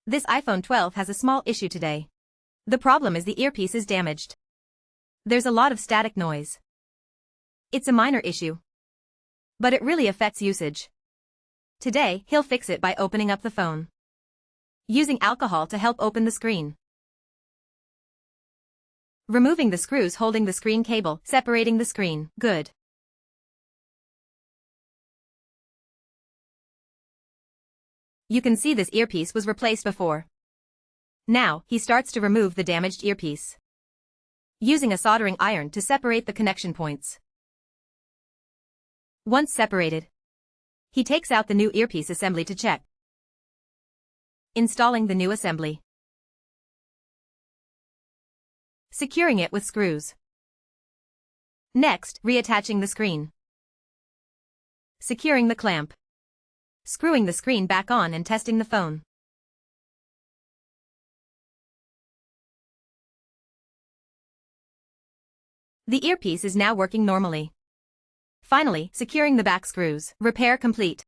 This iPhone 12 has a small issue today. The problem is the earpiece is damaged. There's a lot of static noise. It's a minor issue, but it really affects usage. Today, he'll fix it by opening up the phone, using alcohol to help open the screen, removing the screws holding the screen cable, separating the screen. Good. You can see this earpiece was replaced before. Now, he starts to remove the damaged earpiece, using a soldering iron to separate the connection points. Once separated, he takes out the new earpiece assembly to check. Installing the new assembly. Securing it with screws. Next, reattaching the screen. Securing the clamp. Screwing the screen back on and testing the phone. The earpiece is now working normally. Finally, securing the back screws. Repair complete.